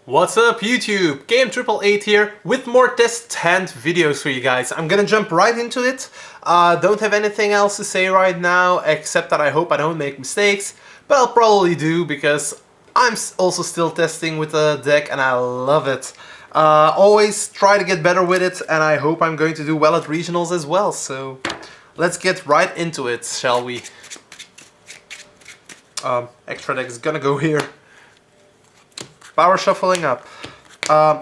What's up YouTube? Game 888 here with more Testhands videos for you guys. I'm gonna jump right into it. Don't have anything else to say right now except that I hope I don't make mistakes, but I'll probably do because I'm also still testing with the deck and I love it. Always try to get better with it and I hope I'm going to do well at regionals as well. So let's get right into it, shall we? Extra deck is gonna go here. Power shuffling up. I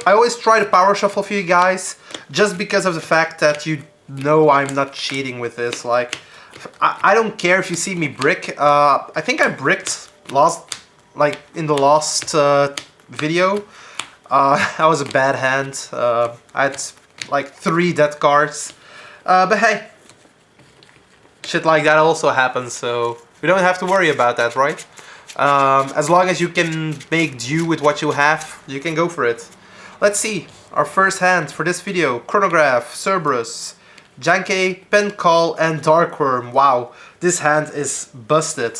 always try to power shuffle for you guys just because of the fact that you know I'm not cheating with this. Like, I don't care if you see me brick. I think I bricked in the last video. That was a bad hand. I had like 3 dead cards. But hey, shit like that also happens, so we don't have to worry about that, right? As long as you can make do with what you have, you can go for it. Let's see, our first hand for this video: Chronograph, Cerberus, Janke, Pen Call, and Darkworm. Wow, this hand is busted.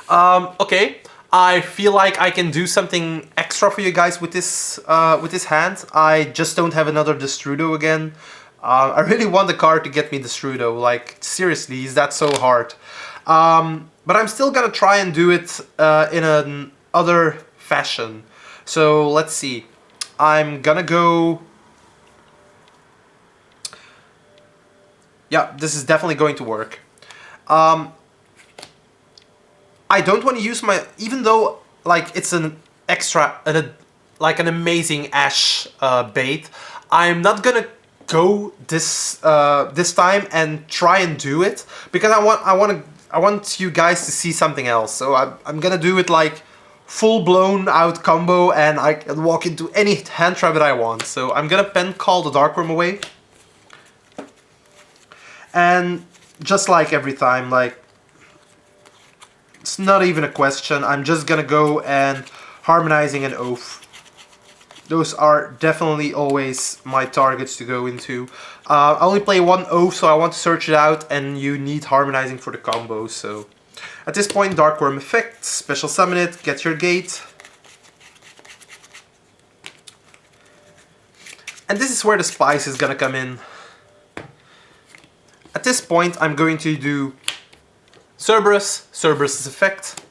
Okay, I feel like I can do something extra for you guys with this hand. I just don't have another Destrudo again. I really want the card to get me Destrudo, like seriously, is that so hard? But I'm still gonna try and do it in an other fashion. So let's see. I'm gonna go... Yeah, this is definitely going to work. I don't want to use my... Even though like it's an extra, like an amazing Ash bait, I'm not gonna go this time and try and do it because I want you guys to see something else. So I'm gonna do it like full-blown out combo and I can walk into any hand trap that I want. So I'm gonna Pen Call the Darkworm away. And just like every time, like, it's not even a question. I'm just gonna go and Harmonizing an Oath. Those are definitely always my targets to go into. I only play 1 Oath, so I want to search it out, and you need Harmonizing for the combo. So at this point, Darkworm effect, special summon it, get your gate. And this is where the spice is gonna come in. At this point, I'm going to do Cerberus's effect,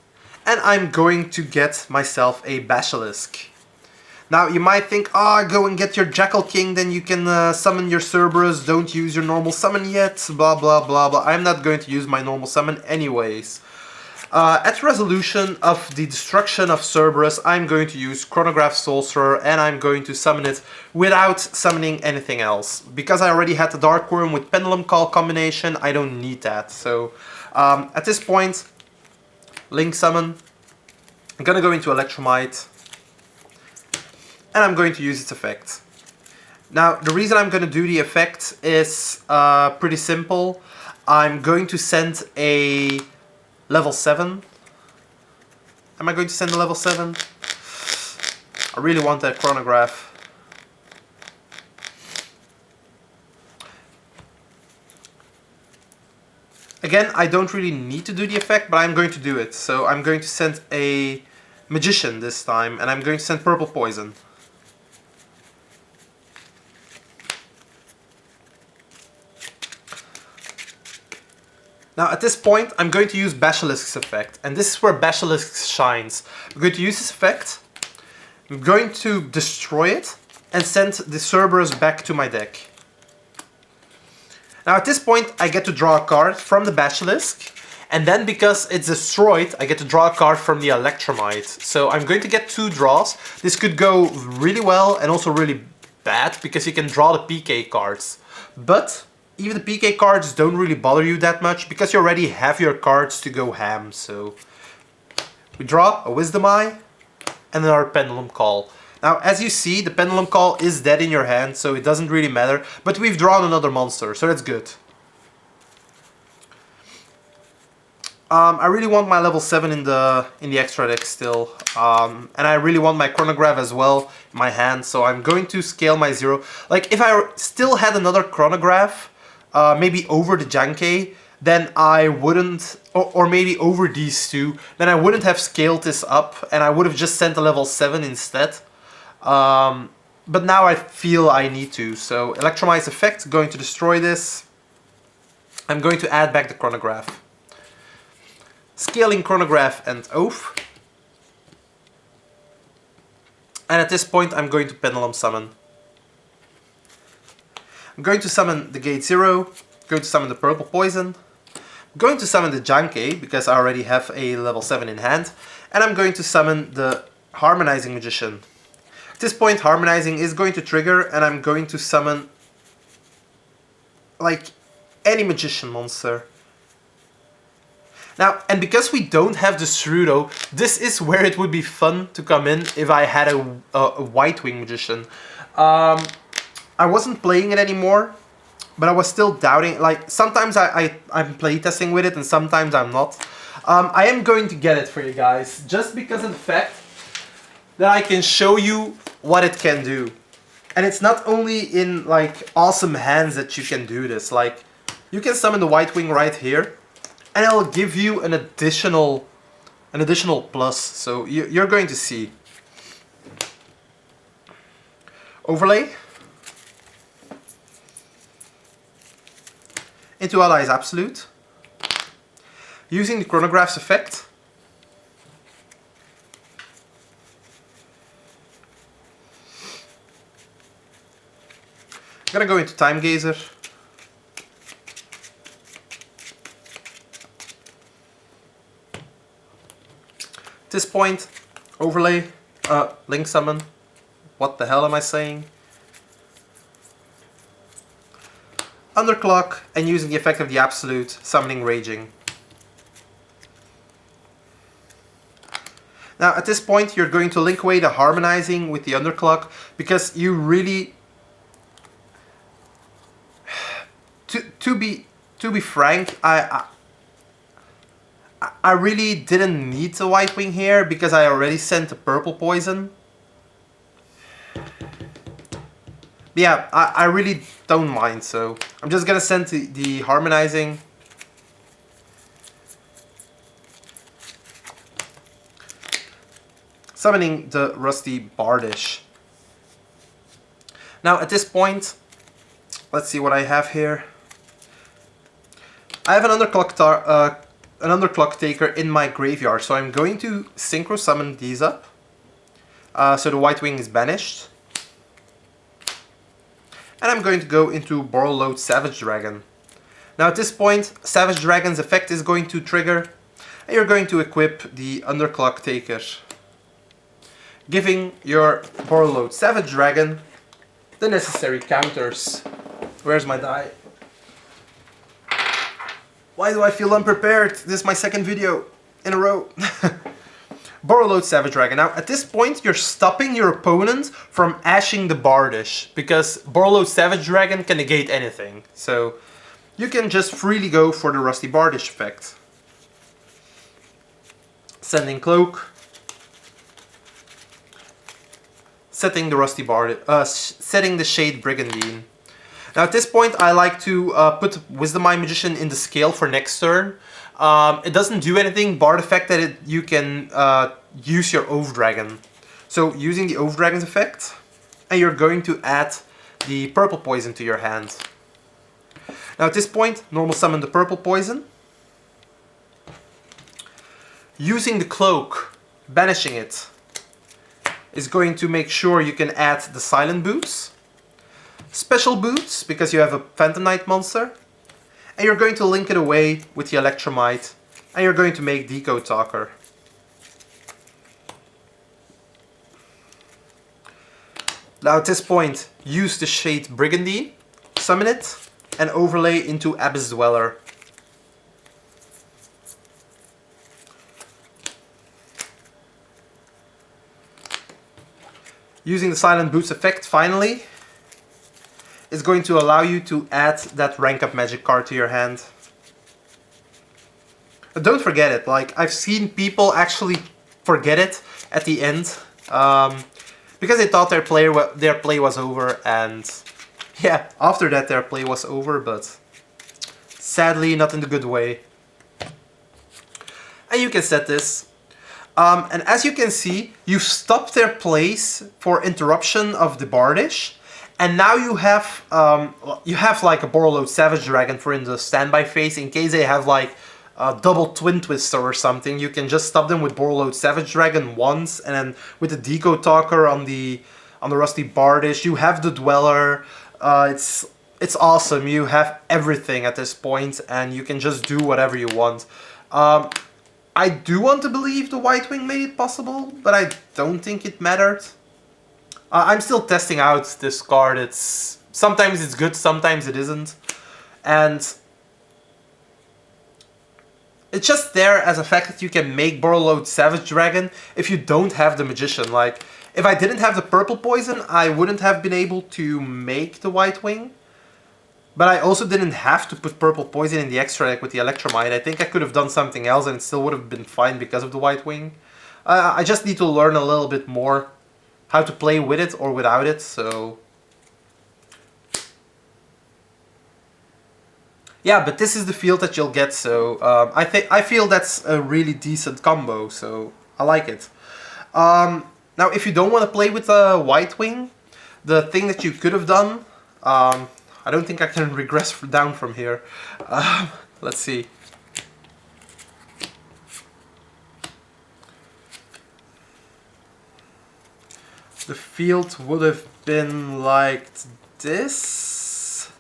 and I'm going to get myself a Basilisk. Now, you might think, go and get your Jackal King, then you can summon your Cerberus, don't use your normal summon yet, blah blah blah blah. I'm not going to use my normal summon anyways. At resolution of the destruction of Cerberus, I'm going to use Chronograph Sorcerer, and I'm going to summon it without summoning anything else. Because I already had the Darkworm with Pendulum Call combination, I don't need that. So, at this point, Link Summon, I'm gonna go into Electromite, and I'm going to use its effect. Now, the reason I'm going to do the effect is pretty simple. I'm going to send a level 7. Am I going to send a level 7? I really want that Chronograph. Again, I don't really need to do the effect, but I'm going to do it. So I'm going to send a Magician this time, and I'm going to send Purple Poison. Now at this point I'm going to use Basilisk's effect, and this is where Basilisk shines. I'm going to use this effect, I'm going to destroy it, and send the Cerberus back to my deck. Now at this point I get to draw a card from the Basilisk, and then because it's destroyed I get to draw a card from the Electromite. So I'm going to get 2 draws. This could go really well and also really bad because you can draw the PK cards. But even the PK cards don't really bother you that much because you already have your cards to go ham. So we draw a Wisdom Eye and then our Pendulum Call. Now as you see, the Pendulum Call is dead in your hand, so it doesn't really matter, but we've drawn another monster, so that's good. I really want my level 7 in the extra deck still, and I really want my Chronograph as well in my hand, so I'm going to scale my 0. Like, if I still had another Chronograph, maybe over the Janke, then I wouldn't, or maybe over these two, then I wouldn't have scaled this up and I would have just sent a level 7 instead. But now I feel I need to. So Electromize effect, going to destroy this. I'm going to add back the chronograph. Scaling chronograph and oath. And at this point I'm going to Pendulum summon. I'm going to summon the Gate 0, going to summon the Purple Poison, I'm going to summon the Janke because I already have a level 7 in hand, and I'm going to summon the Harmonizing Magician. At this point Harmonizing is going to trigger and I'm going to summon like any magician monster. Now, and because we don't have the Cerudo, this is where it would be fun to come in if I had a White Wing Magician. I wasn't playing it anymore, but I was still doubting. Like, sometimes I'm playtesting with it and sometimes I'm not. I am going to get it for you guys, just because of the fact that I can show you what it can do. And it's not only in, like, awesome hands that you can do this. Like, you can summon the White Wing right here, and it'll give you an additional plus. So you're going to see. Overlay. Into Allies Absolute. Using the Chronograph's effect. I'm gonna go into Time Gazer. At this point, overlay, Link Summon. What the hell am I saying? Underclock, and using the effect of the Absolute, summoning Raging. Now at this point you're going to link away the Harmonizing with the Underclock, because you really... To be frank, I really didn't need the White Wing here because I already sent the Purple Poison. But yeah, I really don't mind, so I'm just gonna send the Harmonizing. Summoning the Rusty Bardish. Now at this point, let's see what I have here. I have an underclock taker in my graveyard, so I'm going to synchro summon these up. So the White Wing is banished. And I'm going to go into Borreload Savage Dragon. Now at this point, Savage Dragon's effect is going to trigger, and you're going to equip the Underclock Taker, giving your Borreload Savage Dragon the necessary counters. Where's my die? Why do I feel unprepared? This is my second video in a row. Borreload Savage Dragon. Now, at this point, you're stopping your opponent from ashing the Bardish, because Borreload Savage Dragon can negate anything. So, you can just freely go for the Rusty Bardish effect. Sending Cloak. Setting the Rusty Bardish, setting the Shade Brigandine. Now at this point I like to put Wisdom Eye Magician in the scale for next turn. It doesn't do anything bar the fact that you can use your Oath Dragon. So using the Oath Dragon's effect, and you're going to add the Purple Poison to your hand. Now at this point, normal summon the Purple Poison. Using the Cloak, banishing it, is going to make sure you can add the Silent Boots. Special Boots, because you have a Phantom Knight monster. And you're going to link it away with the Electromite. And you're going to make Decode Talker. Now at this point, use the Shade Brigandine, summon it, and overlay into Abyss Dweller. Using the Silent Boots effect, finally, is going to allow you to add that rank up magic card to your hand. But don't forget it, like I've seen people actually forget it at the end because they thought their play was over, and yeah, after that their play was over, but Sadly, not in the good way. And you can set this. And as you can see, you've stopped their place for interruption of the Bardish. And now you have like a Borreload Savage Dragon for in the standby phase in case they have like a double Twin Twister or something. You can just stop them with Borreload Savage Dragon once, and then with the Deco Talker on the Rusty Bardish, you have the Dweller. It's awesome. You have everything at this point, and you can just do whatever you want. I do want to believe the White Wing made it possible, but I don't think it mattered. I'm still testing out this card. Sometimes it's good, sometimes it isn't. And it's just there as a fact that you can make Borreload Savage Dragon if you don't have the Magician. Like, if I didn't have the purple poison, I wouldn't have been able to make the White Wing. But I also didn't have to put purple poison in the extra deck with the Electromite. I think I could have done something else and it still would have been fine because of the White Wing. I just need to learn a little bit more how to play with it or without it, so... Yeah, but this is the field that you'll get, so I feel that's a really decent combo, so I like it. Now, if you don't want to play with the White Wing, the thing that you could have done... I don't think I can regress down from here. Let's see. The field would have been like this.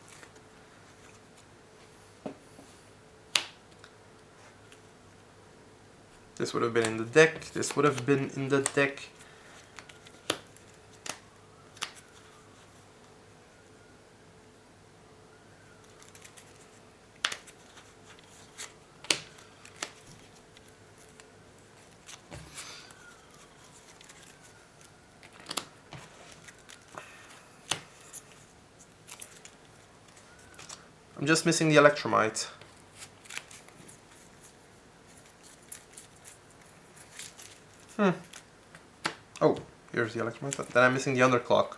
This would have been in the deck. This would have been in the deck. I'm just missing the Electromite. Oh, here's the Electromite. Then I'm missing the Underclock.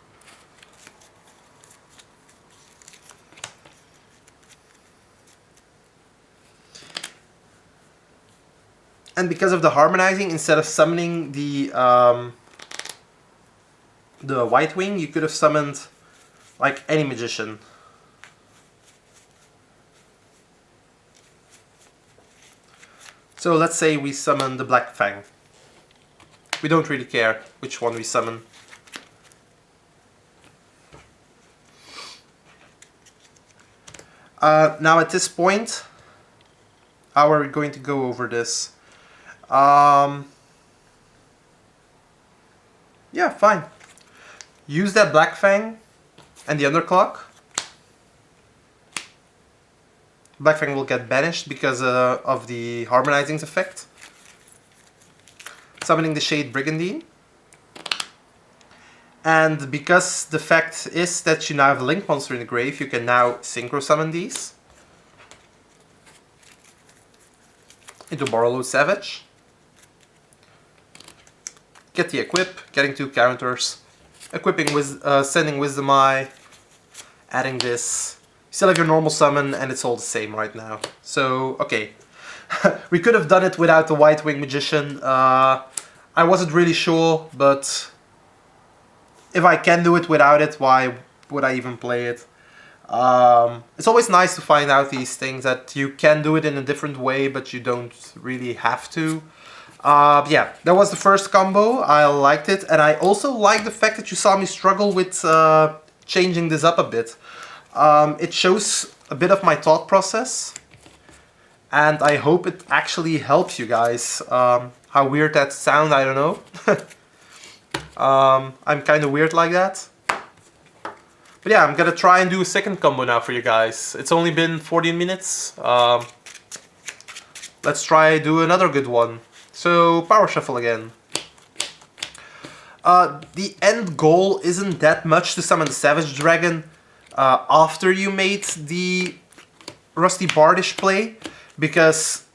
And because of the harmonizing, instead of summoning the White Wing, you could have summoned like any Magician. So let's say we summon the Black Fang. We don't really care which one we summon. Now at this point, how are we going to go over this? Yeah, fine. Use that Black Fang and the Underclock. Black Fang will get banished because of the Harmonizing's effect. Summoning the Shade Brigandine. And because the fact is that you now have a Link Monster in the grave, you can now Synchro Summon these into Borreload Savage. Get the equip, getting 2 counters, equipping with sending Wisdom Eye, adding this. You still have your normal summon and it's all the same right now. So, okay. We could have done it without the White Wing Magician. I wasn't really sure, but if I can do it without it, why would I even play it? It's always nice to find out these things, that you can do it in a different way, but you don't really have to. Yeah, that was the first combo. I liked it, and I also like the fact that you saw me struggle with changing this up a bit. It shows a bit of my thought process, and I hope it actually helps you guys. How weird that sounds, I don't know. I'm kind of weird like that. But yeah, I'm gonna try and do a second combo now for you guys. It's only been 14 minutes. Let's try do another good one. So, Power Shuffle again. The end goal isn't that much to summon the Savage Dragon after you made the Rusty Bardish play, because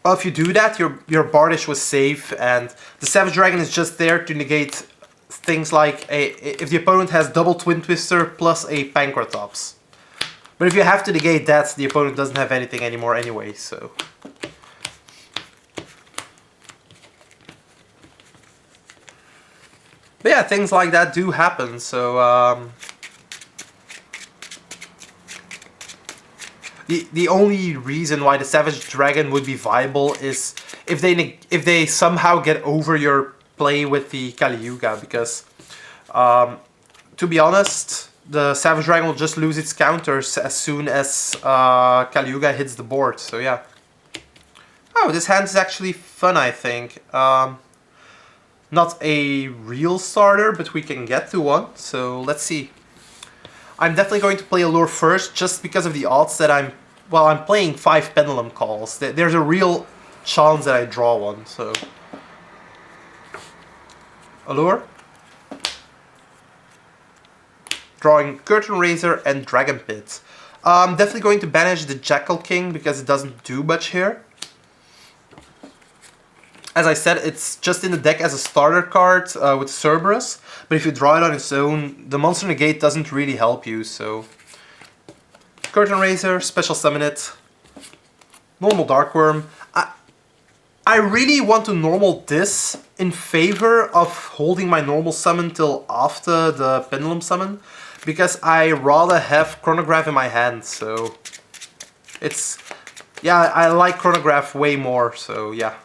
if you do that, your Bardish was safe, and the Savage Dragon is just there to negate things like if the opponent has double Twin Twister plus a Pankratops. But if you have to negate that, the opponent doesn't have anything anymore anyway, so... But yeah, things like that do happen, so... The only reason why the Savage Dragon would be viable is if they somehow get over your play with the Kali Yuga, because to be honest, the Savage Dragon will just lose its counters as soon as Kali Yuga hits the board, so yeah. Oh, this hand is actually fun, I think. Not a real starter, but we can get to one, so let's see. I'm definitely going to play Allure first, just because of the odds that I'm playing 5 Pendulum calls. There's a real chance that I draw one, so... Allure. Drawing Curtain Raiser and Dragon Pit. I'm definitely going to banish the Jackal King, because it doesn't do much here. As I said, it's just in the deck as a starter card with Cerberus, but if you draw it on its own, the Monster Negate doesn't really help you, so... Curtain Raiser, special summon it. Normal Dark Worm. I really want to normal this in favor of holding my normal summon till after the Pendulum summon, because I rather have Chronograph in my hand, so... It's... Yeah, I like Chronograph way more, so yeah.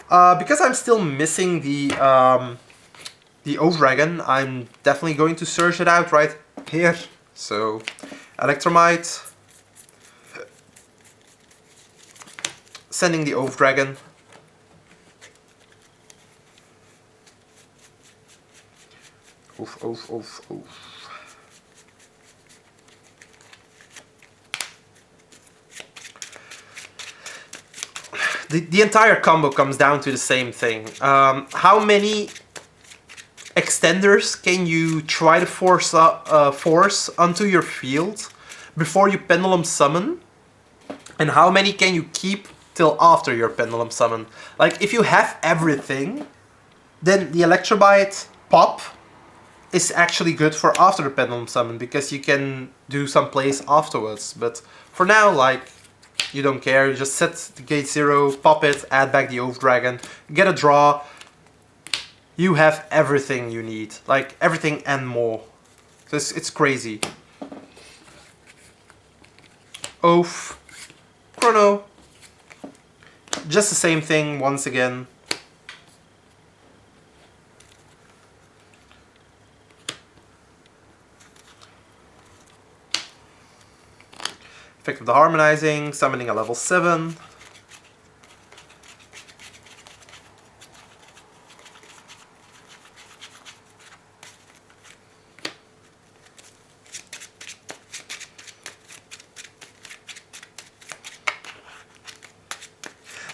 Because I'm still missing the Oath Dragon, I'm definitely going to search it out right here. So, Electromite, sending the Oath Dragon. Oof, oof, oof, oof. The entire combo comes down to the same thing. How many extenders can you try to force onto your field before you Pendulum summon? And how many can you keep till after your Pendulum summon? Like, if you have everything, then the Electrobite pop is actually good for after the Pendulum summon, because you can do some plays afterwards. But for now, like, you don't care, you just set the gate 0, pop it, add back the Oath Dragon, get a draw. You have everything you need, like everything and more. So it's crazy. Oath, Chrono, just the same thing once again. Effect of the Harmonizing, summoning a level 7.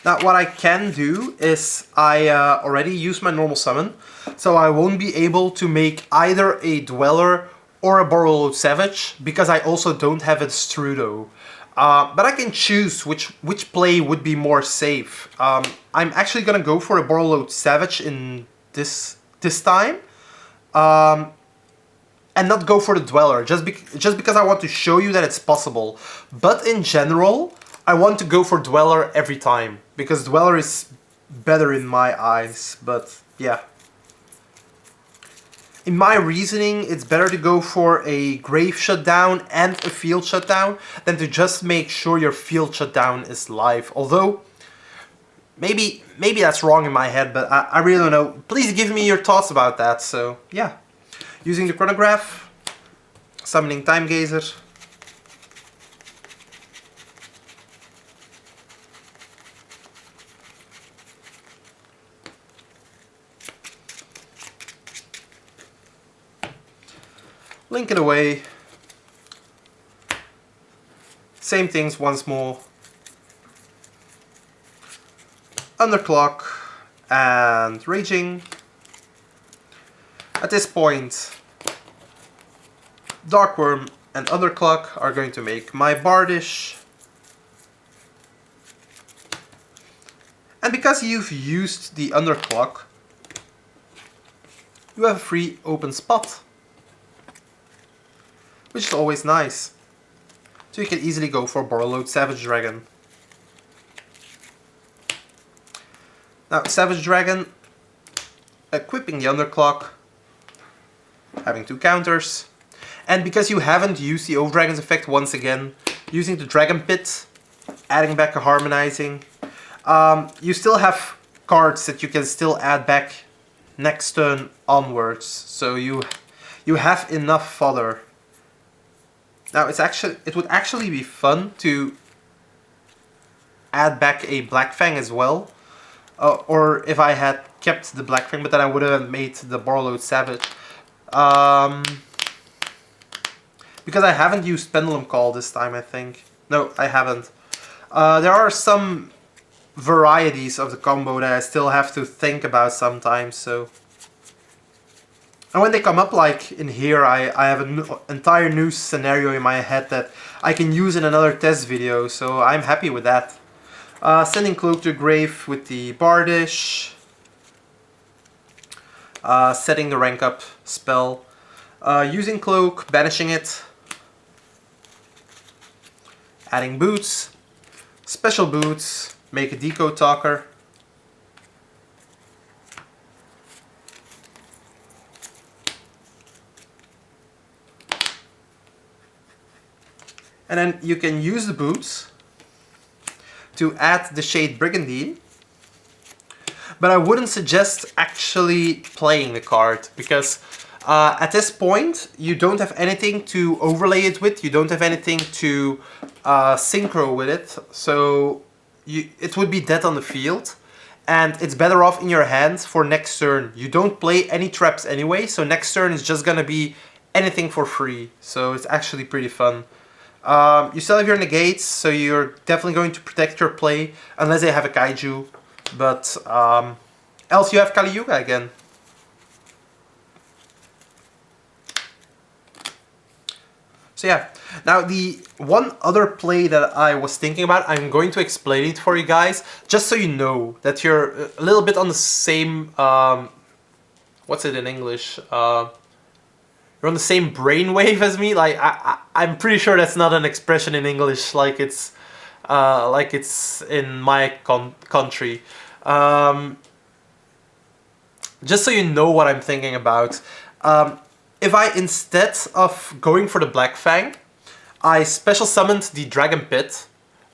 Now what I can do is I already use my normal summon, so I won't be able to make either a Dweller or a Borreload Savage, because I also don't have a Strudo. But I can choose which play would be more safe. I'm actually gonna go for a Borreload Savage in this time, and not go for the Dweller, just because I want to show you that it's possible. But in general, I want to go for Dweller every time, because Dweller is better in my eyes, but yeah. In my reasoning, it's better to go for a Grave Shutdown and a Field Shutdown than to just make sure your Field Shutdown is live. Although, maybe that's wrong in my head, but I really don't know. Please give me your thoughts about that, so yeah. Using the Chronograph, summoning Time Gazer. Link it away. Same things once more. Underclock and Raging. At this point, Darkworm and Underclock are going to make my Bardish. And because you've used the Underclock, you have a free open spot. which is always nice. So you can easily go for Borreload Savage Dragon. Now, Savage Dragon, equipping the Underclock, having 2 counters. And because you haven't used the Overdragon's effect once again, using the Dragon Pit, adding back a Harmonizing, you still have cards that you can still add back next turn onwards. So you have enough fodder. Now it would actually be fun to add back a Black Fang as well. Or if I had kept the Black Fang, but then I would have made the Borreload Savage. Because I haven't used Pendulum Call this time, I think. No, I haven't. There are some varieties of the combo that I still have to think about sometimes, so... And when they come up, like in here, I have an entire new scenario in my head that I can use in another test video, so I'm happy with that. Sending Cloak to grave with the Bardish. Setting the rank up spell. Using Cloak, banishing it. Adding Boots. Special Boots. Make a Decode Talker. And then you can use the Boots to add the Shade Brigandine. But I wouldn't suggest actually playing the card, because at this point you don't have anything to overlay it with, you don't have anything to synchro with it, so it would be dead on the field, and it's better off in your hands for next turn. You don't play any traps anyway, so next turn is just gonna be anything for free, so it's actually pretty fun. You still have your negates, so you're definitely going to protect your play, unless they have a Kaiju, but else you have Kali Yuga again. So yeah, now the one other play that I was thinking about, I'm going to explain it for you guys, just so you know that you're a little bit on the same, what's it in English? You're on the same brainwave as me. Like I'm pretty sure that's not an expression in English like it's in my country. Just so you know what I'm thinking about. If I, instead of going for the Black Fang, I special summoned the Dragon Pit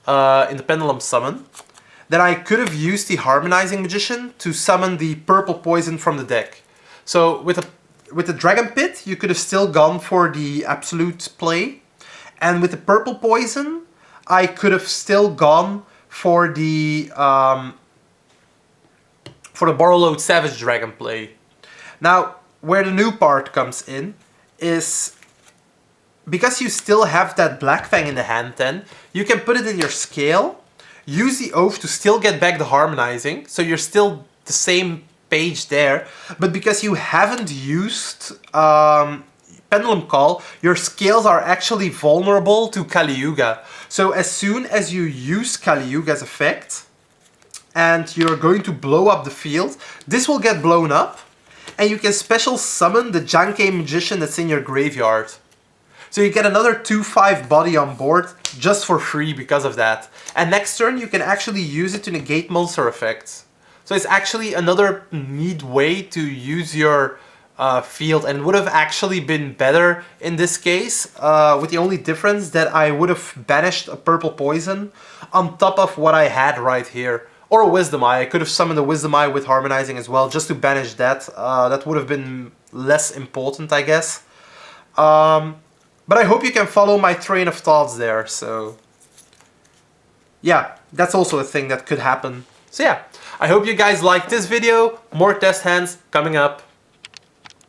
in the Pendulum summon, then I could have used the Harmonizing Magician to summon the purple poison from the deck. So with the Dragon Pit, you could have still gone for the Absolute play, and with the purple poison, I could have still gone for the Borreload Savage Dragon play. Now, where the new part comes in is, because you still have that Black Fang in the hand then, you can put it in your scale, use the Oath to still get back the Harmonizing, so you're still the same page there, but because you haven't used Pendulum Call, your scales are actually vulnerable to Kali Yuga. So as soon as you use Kali Yuga's effect, and you're going to blow up the field, this will get blown up, and you can special summon the Jankei Magician that's in your graveyard. So you get another 2/5 body on board just for free because of that. And next turn you can actually use it to negate monster effects. So it's actually another neat way to use your field, and would have actually been better in this case, with the only difference that I would have banished a purple poison on top of what I had right here. Or a Wisdom Eye. I could have summoned a Wisdom Eye with Harmonizing as well, just to banish that. That would have been less important, I guess. But I hope you can follow my train of thoughts there, so... yeah, that's also a thing that could happen. So yeah, I hope you guys liked this video. More test hands coming up.